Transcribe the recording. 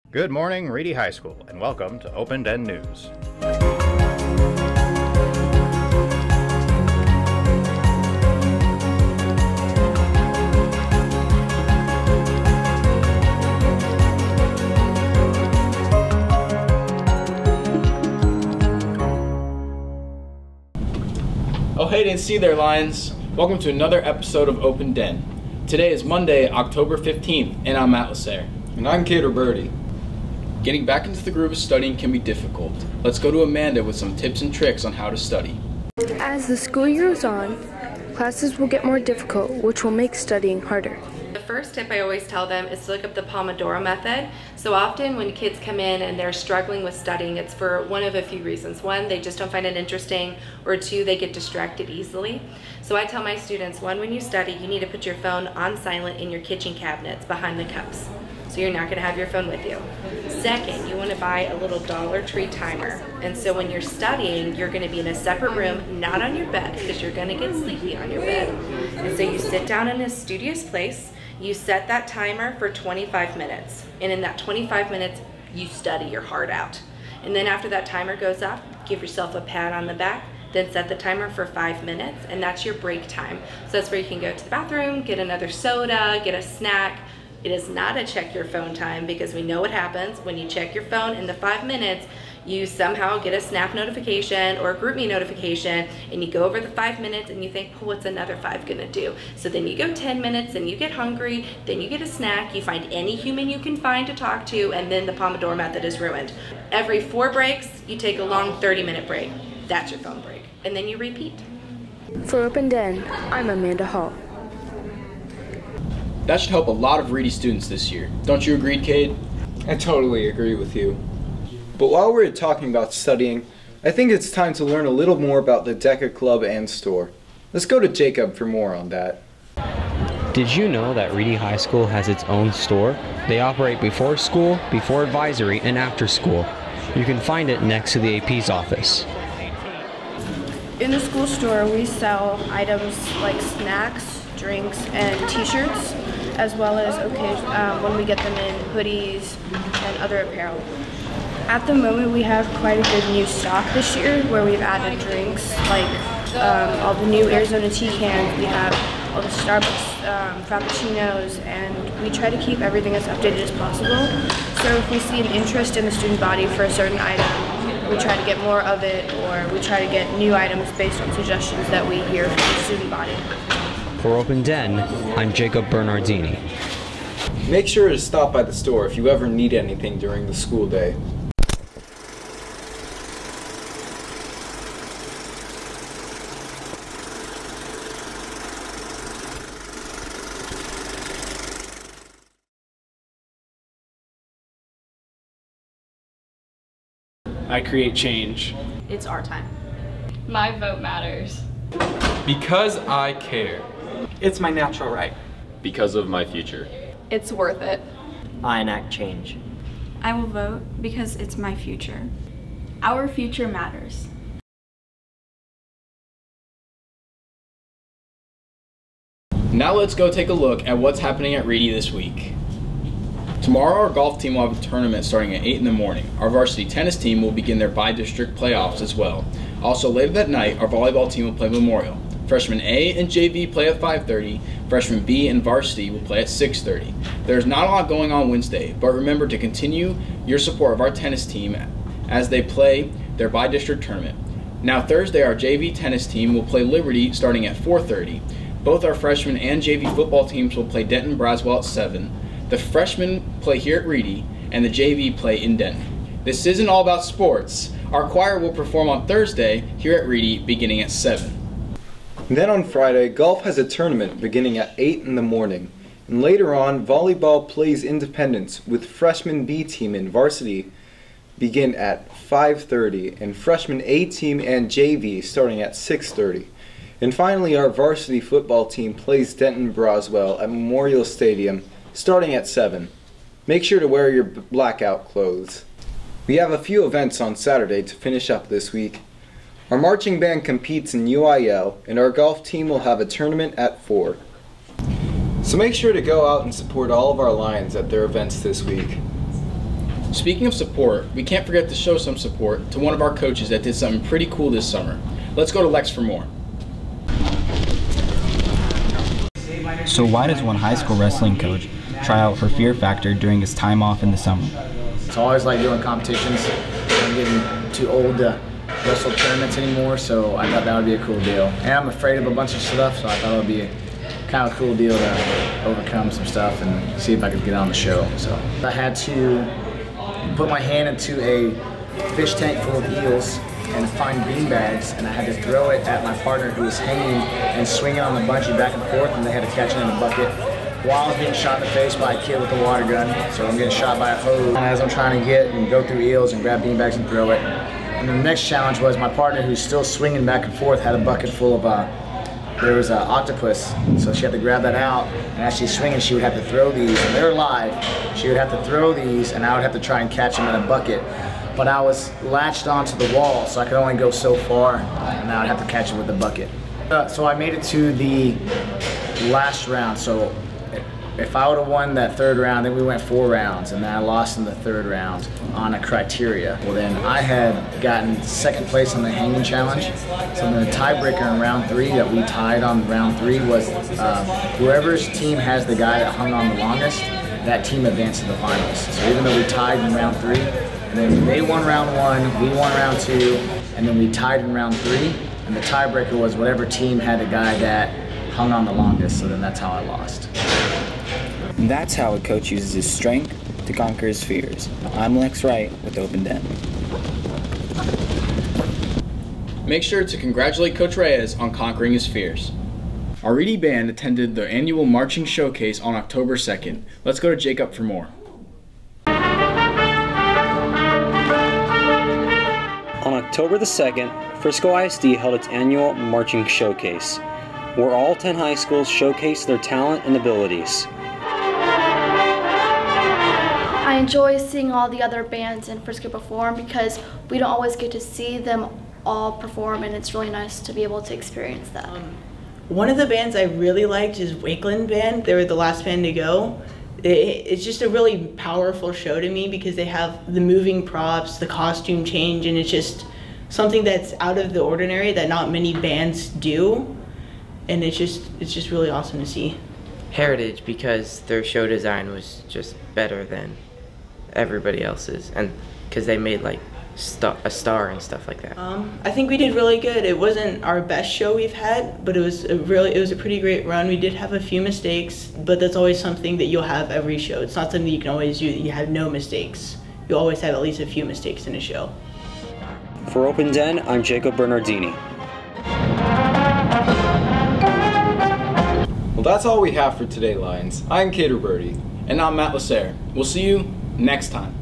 Good morning, Reedy High School, and welcome to Open Den News. Oh hey, didn't see there, Lions. Welcome to another episode of Open Den. Today is Monday, October 15th, and I'm Matt Lasser. And I'm Kater Birdie. Getting back into the groove of studying can be difficult. Let's go to Amanda with some tips and tricks on how to study. As the school year goes on, classes will get more difficult, which will make studying harder. The first tip I always tell them is to look up the Pomodoro method. So often when kids come in and they're struggling with studying, it's for one of a few reasons. One, they just don't find it interesting, or two, they get distracted easily. So I tell my students, one, when you study, you need to put your phone on silent in your kitchen cabinets behind the cups. So you're not going to have your phone with you. Second, you want to buy a little Dollar Tree timer. And so when you're studying, you're going to be in a separate room, not on your bed, because you're going to get sleepy on your bed. And so you sit down in a studious place, you set that timer for 25 minutes. And in that 25 minutes, you study your heart out. And then after that timer goes off, give yourself a pat on the back, then set the timer for 5 minutes, and that's your break time. So that's where you can go to the bathroom, get another soda, get a snack. It is not a check your phone time, because we know what happens when you check your phone in the 5 minutes. You somehow get a Snap notification or a GroupMe notification, and you go over the 5 minutes and you think, oh, what's another 5 gonna do? So then you go 10 minutes and you get hungry, then you get a snack, you find any human you can find to talk to, and then the Pomodoro method is ruined. Every 4 breaks, you take a long 30-minute break. That's your phone break. And then you repeat. For Open Den, I'm Amanda Hall. That should help a lot of Reedy students this year. Don't you agree, Cade? I totally agree with you. But while we're talking about studying, I think it's time to learn a little more about the DECA Club and store. Let's go to Jacob for more on that. Did you know that Reedy High School has its own store? They operate before school, before advisory, and after school. You can find it next to the AP's office. In the school store, we sell items like snacks, drinks, and t-shirts, as well as when we get them in, hoodies and other apparel. At the moment, we have quite a good new stock this year, where we've added drinks like all the new Arizona tea cans. We have all the Starbucks Frappuccinos, and we try to keep everything as updated as possible. So if we see an interest in the student body for a certain item, we try to get more of it, or we try to get new items based on suggestions that we hear from the student body. For Open Den, I'm Jacob Bernardini. Make sure to stop by the store if you ever need anything during the school day. I create change. It's our time. My vote matters. Because I care. It's my natural right. Because of my future. It's worth it. I enact change. I will vote because it's my future. Our future matters. Now let's go take a look at what's happening at Reedy this week. Tomorrow our golf team will have a tournament starting at 8 in the morning. Our varsity tennis team will begin their bi-district playoffs as well. Also later that night, our volleyball team will play Memorial. Freshman A and JV play at 5:30. Freshman B and varsity will play at 6:30. There's not a lot going on Wednesday, but remember to continue your support of our tennis team as they play their bi-district tournament. Now Thursday, our JV tennis team will play Liberty starting at 4:30. Both our freshman and JV football teams will play Denton Braswell at 7. The freshmen play here at Reedy, and the JV play in Denton. This isn't all about sports. Our choir will perform on Thursday here at Reedy beginning at 7. Then on Friday, golf has a tournament beginning at 8 in the morning. And later on, volleyball plays independence with freshman B team and varsity begin at 5:30 and freshman A team and JV starting at 6:30. And finally, our varsity football team plays Denton Braswell at Memorial Stadium starting at 7. Make sure to wear your blackout clothes. We have a few events on Saturday to finish up this week. Our marching band competes in UIL, and our golf team will have a tournament at 4. So make sure to go out and support all of our Lions at their events this week. Speaking of support, we can't forget to show some support to one of our coaches that did something pretty cool this summer. Let's go to Lex for more. So why does one high school wrestling coach try out for Fear Factor during his time off in the summer? So I always like doing competitions. I'm getting too old to wrestle tournaments anymore, so I thought that would be a cool deal. And I'm afraid of a bunch of stuff, so I thought it would be a kind of cool deal to overcome some stuff and see if I could get on the show. So I had to put my hand into a fish tank full of eels and find beanbags, and I had to throw it at my partner who was hanging and swinging on the bungee back and forth, and they had to catch it in a bucket. While I was being shot in the face by a kid with a water gun, so I'm getting shot by a hose. And as I'm trying to get and go through eels and grab beanbags and throw it. And the next challenge was my partner, who's still swinging back and forth, had a bucket full of, there was an octopus, so she had to grab that out, and as she's swinging, she would have to throw these, and they're live. She would have to throw these, and I would have to try and catch them in a bucket. But I was latched onto the wall, so I could only go so far, and I would have to catch it with the bucket. So I made it to the last round, so if I would have won that third round, then we went 4 rounds, and then I lost in the third round on a criteria. Well, then I had gotten second place on the hanging challenge. So then the tiebreaker in round 3 that we tied on round 3 was whoever's team has the guy that hung on the longest, that team advanced to the finals. So even though we tied in round 3, and then they won round 1, we won round 2, and then we tied in round 3, and the tiebreaker was whatever team had the guy that hung on the longest, so then that's how I lost. And that's how a coach uses his strength to conquer his fears. I'm Lex Wright with Open Den. Make sure to congratulate Coach Reyes on conquering his fears. Our Reedy band attended the annual marching showcase on October 2nd. Let's go to Jacob for more. On October the 2nd, Frisco ISD held its annual marching showcase, where all 10 high schools showcased their talent and abilities. I enjoy seeing all the other bands in Frisco perform because we don't always get to see them all perform, and it's really nice to be able to experience that. One of the bands I really liked is Wakeland Band. They were the last band to go. It's just a really powerful show to me because they have the moving props, the costume change, and it's just something that's out of the ordinary that not many bands do, and it's just really awesome to see. Heritage, because their show design was just better than everybody else's, and because they made like a star and stuff like that. I think we did really good. It wasn't our best show we've had, but it was a pretty great run. We did have a few mistakes, but that's always something that you'll have every show. It's not something you can always do that you have no mistakes. You always have at least a few mistakes in a show. For Open Den, I'm Jacob Bernardini. Well, that's all we have for today, Lions. I'm Cater Birdie. And I'm Matt Lasser. We'll see you next time.